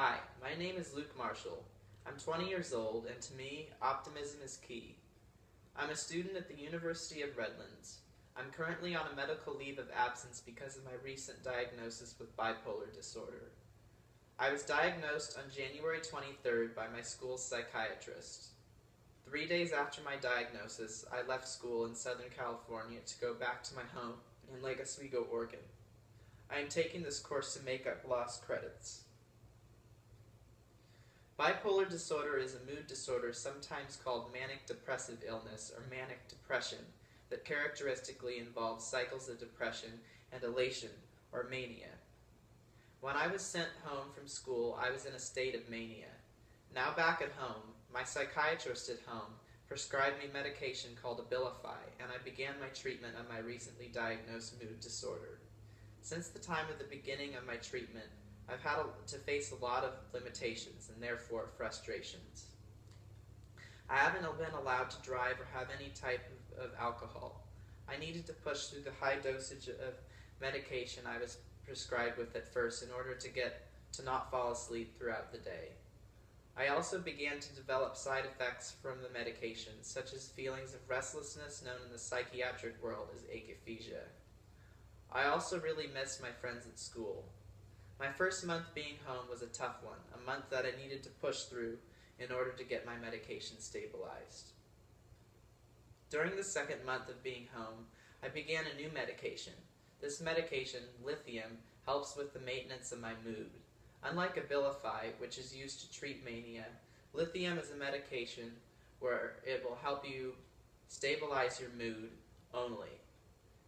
Hi, my name is Luke Marshall. I'm 20 years old, and to me, optimism is key. I'm a student at the University of Redlands. I'm currently on a medical leave of absence because of my recent diagnosis with bipolar disorder. I was diagnosed on January 23rd by my school's psychiatrist. 3 days after my diagnosis, I left school in Southern California to go back to my home in Lake Oswego, Oregon. I am taking this course to make up lost credits. Bipolar disorder is a mood disorder sometimes called manic depressive illness or manic depression that characteristically involves cycles of depression and elation or mania. When I was sent home from school, I was in a state of mania. Now back at home, my psychiatrist at home prescribed me medication called Abilify, and I began my treatment of my recently diagnosed mood disorder. Since the time of the beginning of my treatment, I've had to face a lot of limitations and therefore frustrations. I haven't been allowed to drive or have any type of alcohol. I needed to push through the high dosage of medication I was prescribed with at first in order to not fall asleep throughout the day. I also began to develop side effects from the medication, such as feelings of restlessness known in the psychiatric world as akathisia. I also really missed my friends at school. My first month being home was a tough one, a month that I needed to push through in order to get my medication stabilized. During the second month of being home, I began a new medication. This medication, lithium, helps with the maintenance of my mood. Unlike Abilify, which is used to treat mania, lithium is a medication where it will help you stabilize your mood only.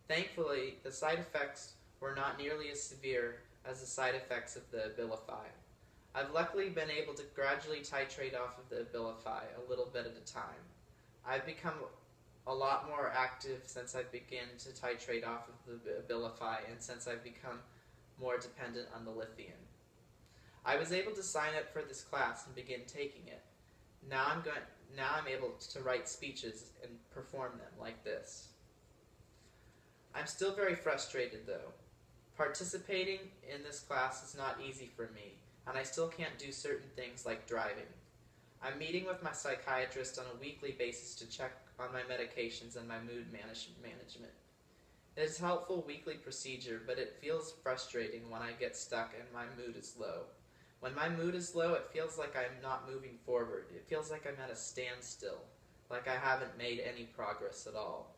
Thankfully, the side effects were not nearly as severe as the side effects of the Abilify. I've luckily been able to gradually titrate off of the Abilify a little bit at a time. I've become a lot more active since I began to titrate off of the Abilify and since I've become more dependent on the lithium. I was able to sign up for this class and begin taking it. Now I'm able to write speeches and perform them like this. I'm still very frustrated though. Participating in this class is not easy for me, and I still can't do certain things like driving. I'm meeting with my psychiatrist on a weekly basis to check on my medications and my mood management. It is a helpful weekly procedure, but it feels frustrating when I get stuck and my mood is low. When my mood is low, it feels like I'm not moving forward. It feels like I'm at a standstill, like I haven't made any progress at all.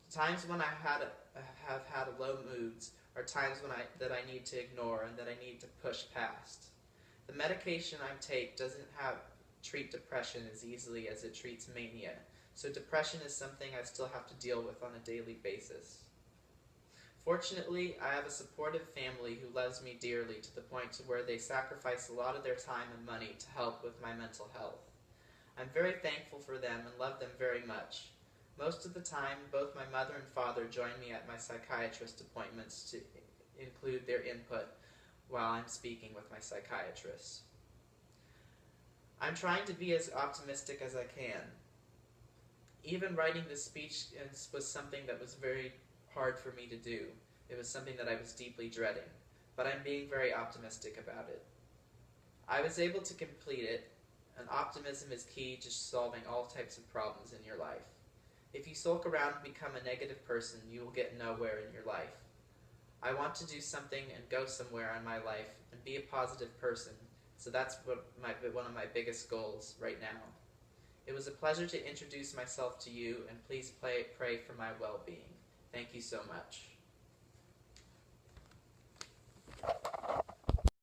Times when I have had low moods are times that I need to ignore and that I need to push past. The medication I take doesn't treat depression as easily as it treats mania, so depression is something I still have to deal with on a daily basis. Fortunately, I have a supportive family who loves me dearly to the point to where they sacrifice a lot of their time and money to help with my mental health. I'm very thankful for them and love them very much. Most of the time, both my mother and father join me at my psychiatrist appointments to include their input while I'm speaking with my psychiatrist. I'm trying to be as optimistic as I can. Even writing this speech was something that was very hard for me to do. It was something that I was deeply dreading, but I'm being very optimistic about it. I was able to complete it, and optimism is key to solving all types of problems in your life. If you sulk around and become a negative person, you will get nowhere in your life. I want to do something and go somewhere in my life and be a positive person, so that's one of my biggest goals right now. It was a pleasure to introduce myself to you, and please pray for my well-being. Thank you so much.